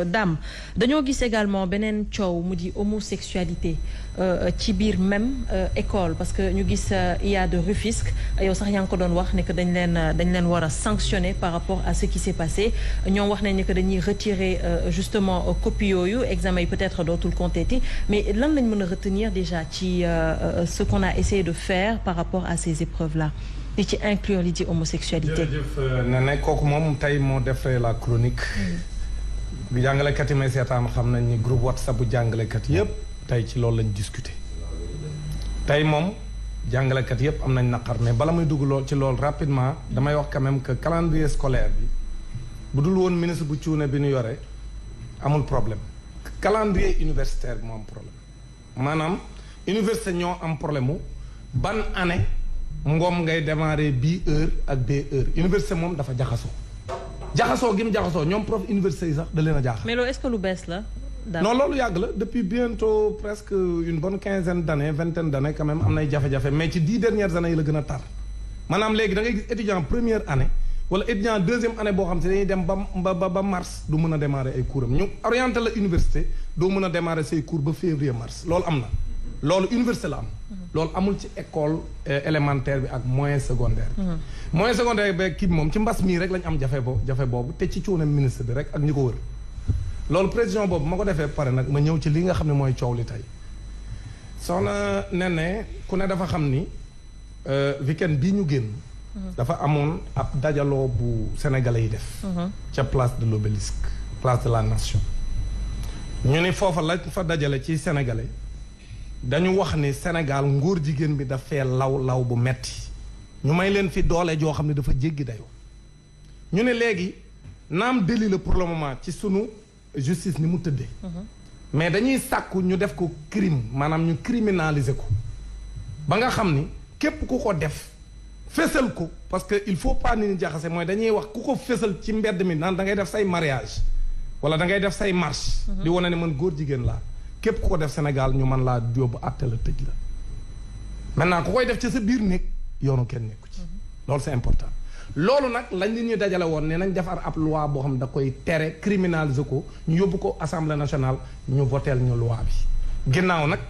Dame dañoo gis également beneen coow mu di homosexualité ci biir même école parce que ñu gis IA de Rufisque yow sax yaa ngi ko doon wax ne que dañ leen war a sanctionner par rapport à ce qui s'est passé ñoom wax nañ ne que dañuy retirer justement copie yooyu examen yi peut-être dootul compléter mais lan lañ mën a retenir déjà ci ce qu'on a essayé de faire par rapport à ces épreuves-là di ci inclure li ci homosexualité. jërëjëf Néné kooku moom tey moo defee la chronique. bu jàngalekat yi may seetaan xam nañ ni groupe WhatsApp bu jàngalekat yépp tey ci loolu lañ discuter. tey moom jàngalekat yépp am nañ naqar mais bala muy dugg lool ci loolu rapidement damay wax quand même que calendrier scolaire bi bu dul woon ministre bu cuune bi ñu yore amul problème. calendrier universitaire bi moo am problème maanaam université ñoo am problème mu ban année. ngoom ngay démarrer bii heure ak bee heure université moom dafa jaxasoo gi mu jaxasoo ñoom prof université yi sax da leen a jaaxal. mais loolu est-ce que lu bees la. non loolu yàgg la depuis bientôt presque une bonne quinzaine d'années vingtaine d'années quand même am nay jafe-jafe mais ci 10 dernières années yi la gën a tar maanaam léegi da ngay gis étudiant première année wala étudiant deuxième année boo xam si dañuy dem ba mars du mën a démarrer ay cours am ñu orienté la université doo mën a démarrer say cours ba février mars loolu am na. loolu université la am. loolu amul ci école élémentaire bi ak moyen secondaire bi. moyen secondaire bi kii moom ci mbas mii rek lañ am jafe boobu te ci cuune ministre bi rek ak ñi ko wër. loolu précision boobu ma ko defee pare nag ma ñëw ci li nga xam ne mooy coow li tey soxna Néné ku ne dafa xam ni weekend bii ñu génn. dafa amoon ab dajaloo bu sénégalais yi def. ca place de l'Obélisque place de la nation. ñu ni foofa la fa dajale ci sénégalais. dañu wax ni Sénégal ngóor jigéen bi dafay law bu metti ñu may leen fi doole joo xam ne dafa jéggi dayoo ñu ne léegi naam délit la pour le moment ci sunu justice ni mu tëddee. mais dañuy sàkku ñu def ko crime maanaam ñu criminaliser ko ba nga xam ni képp ku ko def fésal ko parce que il faut pas ni jaxase mooy dañuy wax ku ko fésal ci mbedd mi naan da ngay def say mariage wala da ngay def say marche di wane ne man góor jigéen laa képp ku ko def Sénégal ñu mën laa yóbbu àtte la tëj la maintenant ku koy def ci sa biir néeg yoonu kenn nekku ci loolu c'est important loolu nag lañ li ñuy dajale woon ne nañ defar ab loi boo xam da koy tere criminaliser ko ñu yóbbu ko assemblée nationale ñu voteel ñu loi bi ginnaaw nag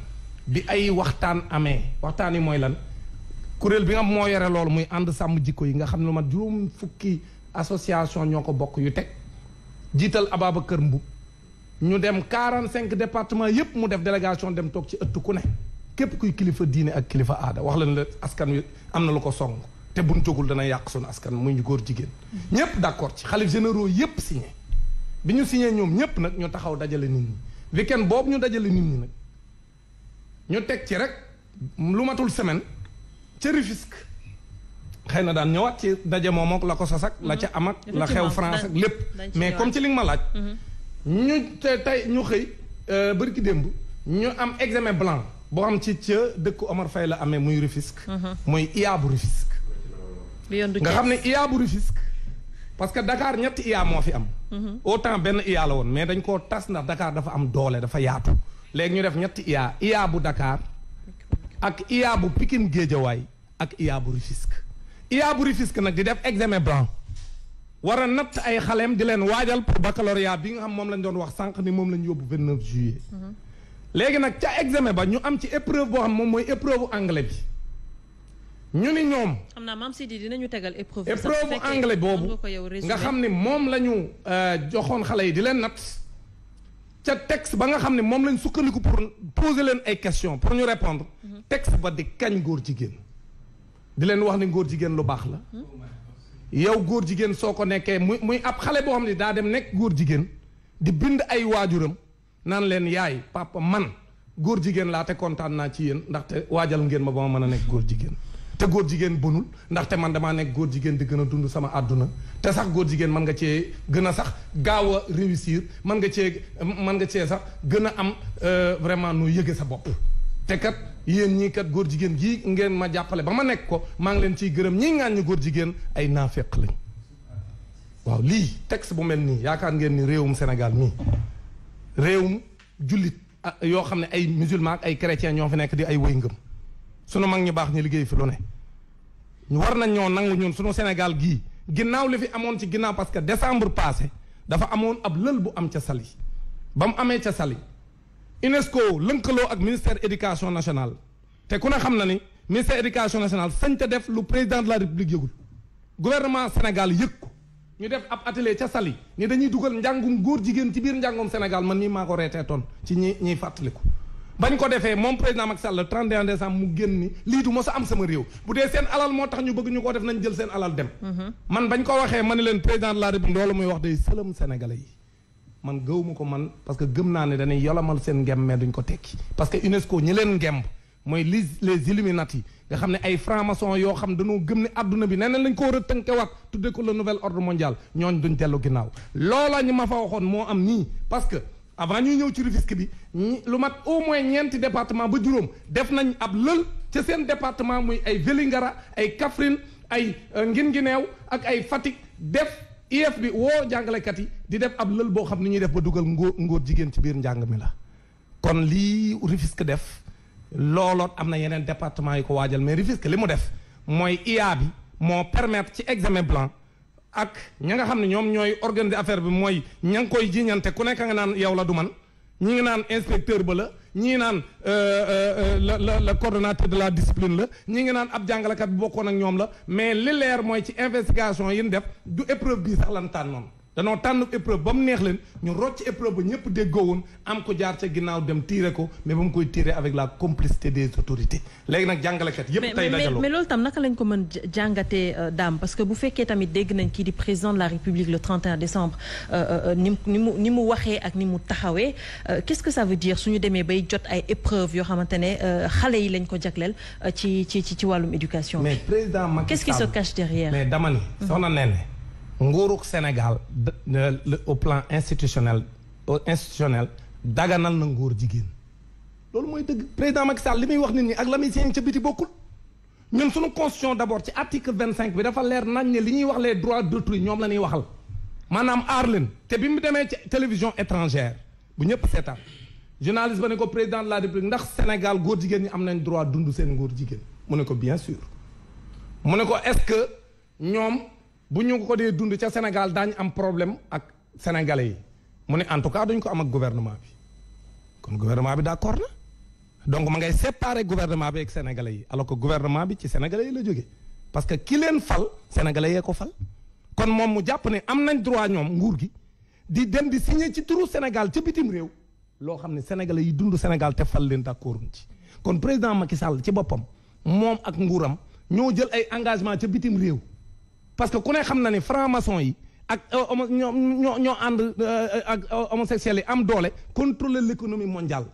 bi ay waxtaan amee waxtaan yi mooy lan kuréel bi nga moo yore loolu muy ànd sàmm jikko yi nga xam ne lu mat juróom fukki association ñoo ko bokk yu teg jiital Ababacar Mboup ñu dem 45 départements yépp mu def délégation dem toog ci ëtt ku ne képp kuy kilifa diine ak kilifa aada wax leen la askan wi am na lu ko song te buñ jógul dana yàq sunu askan muy ñu góor jigéen ñépp d'accord ci xalif généraux yépp signé bi ñu signé ñoom ñépp nag ñu taxaw dajale nit ñi weekend boobu ñu dajale nit ñi nag ñu teg ci rek lu matul semaine ca Rufisque xëy na daan ñëwaat ci daje moom ak la ko sos ak la ca am ak la xew France ak lépp mais comme ci li nga ma laaj ñu tey ñu xëy bërki démb ñu am examen blanc boo xam ci ca dëkk Omar Faye la amee muy Rufisque muy IA bu Rufisque nga xam ne IA bu Rufisque parce que Dakar ñetti IA moo fi am autant benn IA la woon mais dañ koo tas ndax Dakar dafa am doole dafa yaatu léegi ñu def ñetti IA bu Dakar ak IA bu Pikine Guédiawaye ak IA bu Rufisque IA bu Rufisque nag di def examen blanc war a natt ay xaleem di leen waajal pour baccalauréat bi nga xam moom lañ doon wax sànq ni moom lañ yóbbu 29 juillet léegi nag ca examen ba ñu am ci épreuve boo xam moom mooy épreuve anglais bi ñu ni ñoom xam naa maam Sidi dinañu tegal épreuve anglais boobu nga xam ni moom la ñu joxoon xale yi di leen natt ca texte ba nga xam ne moom lañ sukkandiku pour poser leen ay questions pour ñu répondre texte ba di kañ góor jigéen di leen wax ni góor jigéen lu baax la yow góor jigéen soo ko nekkee muy ab xale boo xam ne daa dem nekk góor jigéen di bind ay waajuram naan leen yaay papa man góor jigéen laa te kontaan naa ci yéen ndaxte waajal ngeen ma ba ma mën a nekk góor jigéen te góor jigéen bonul ndaxte man damaa nekk góor jigéen di gën a dund sama àdduna te sax góor jigéen mën nga cee gën a sax gaaw a réussir mën nga cee sax gën a am vraiment noo yëge sa bopp te kat yéen ñii kat góor jigéen gii ngeen ma jàppale ba ma nekk ko maa ngi leen ciy gërëm ñii ngaañ ñu góor jigéen ay naafeq lañ waaw lii texte bu mel nii yaakaar ngeen ni réewum Sénégal mii réewum jullit yoo xam ne ay musulman ak ay chrétien ñoo fi nekk di ay wëy ngëm sunu mag ñu baax ñu liggéey fi lu ne ñu war nañ ñoo nangu ñun sunu Sénégal gii ginnaaw li fi amoon ci ginnaaw parce que décembre passé dafa amoon ab lël bu am ca Saly ba mu amee ca Saly UNESCO lënkaloo ak ministère éducation nationale te ku ne xam na ni ministère éducation nationale sañ te def lu président de la république yëgul gouvernement Sénégal yëg ko ñu def ab atelier ca Saly ni dañuy dugal njàngum góor jigéen ci biir njàngum Sénégal man nii maa ko reeteetoon ci ñiy fàttaliku bañ ko defee moom président Macky Sall le 31 décembre mu génn ni lii du mos a am sama réew bu dee seen alal moo tax ñu bëgg ñu ko def nañ jël seen alal dem man bañ ko waxee ma ne leen président de la république loolu muy wax day sëlëm sénégalais yi man gëwuma ko man parce que gëm naa ne dañuy yolamal seen ngem mais duñ ko tekki parce que UNESCO ñi leen ngemb mooy les Illuminati nga xam ne ay franc-maçon yoo xam dañoo gëm ne adduna bi neneen lañ ko war a tënkewaat tudde ko le nouvel ordre mondial ñooñ duñ dellu ginnaaw loola ñu ma fa waxoon moo am nii parce que avant ñuy ñëw ci Rufisque bi lu mat au moins ñeenti département ba juróom def nañ ab lël ca seen département muy ay Vélingara ay Kaffrine ay Guinguinéo ak ay Fatick def IEF bi woo jàngalekat yi di def ab lël boo xam ni ñuy def ba dugal ngóor jigéen ci biir njàng mi la kon lii Rufisque def looloot am na yeneen département yi ko waajal mais Rufisque li mu def mooy IA bi moo permettre ci examen blanc ak ña nga xam ne ñoom ñooy organiser affaire bi mooy ña ngi koy jiñante ku nekk nga naan yow la du man ñi ngi naan inspecteur ba la ñii naan le coordonnateur de la discipline la ñi ngi naan ab jàngalekat bi bokkoon ak ñoom la mais li leer mooy ci investigation yi ñu def du épreuve bii sax lan tànn noonu danoo tànn épreuve ba mu neex leen ñu rocc épreuve ba ñëpp déggoo woon am ko jaar ca ginnaaw dem tiire ko mais ba mu koy tiire avec la complicité des autorités léegi nag jàngalekat yëpp tey dajaloo mais loolu tam naka lañ ko mën jàngatee daam parce que bu fekkee tamit dégg nañ kii di président de la république le 31 décembre ni mu waxee ak ni mu taxawee qu'est-ce que ça veut dire suñu demee bay jot ay épreuves yoo xamante ne xale yi lañ ko jagleel ci wàllum éducation mais président Macky Sall qu'est-ce qui se cache derrière mais dama ni soxna Néné nguurug Sénégal au plan institutionnel daganal na ngóor jigéen loolu mooy dëgg président Macky Sall li muy wax nit ñi ak la muy seen ca biti bokkul ñun suñu constitution d'abord ci article 25 bi dafa leer nañ ne li ñuy wax les droits d'autrui ñoom la ñuy waxal maanaam aar leen te bi mu demee ci télévision étrangère bu ñëpp seetaan journaliste ba ne ko président de la république ndax Sénégal góor jigéen ñi am nañ droit dund seen ngóor jigéen mu ne ko bien sûr mu ne ko est-ce que ñoom bu ñu ko dee dund ca Sénégal daañu am problème ak sénégalais yi mu ne en tout cas duñ ko am ak gouvernement bi kon gouvernement bi d'accord na donc ma ngay séparer gouvernement bi ak sénégalais yi alors que gouvernement bi ci sénégalais yi la jógee parce que ki leen fal sénégalais yee ko fal kon moom mu jàpp ne am nañ droit ñoom nguur gi di dem di signer ci turu Sénégal ca bitim réew loo xam ne sénégalais yi dund Sénégal te fal leen d'accord ci kon président Macky Sall ci boppam moom ak nguuram ñoo jël ay engagement ca bitim réew parce que ku ne xam na ne franc-maçon yi ak ñoo ànd ak homosexuels yi am doole contrôler l'économie mondiale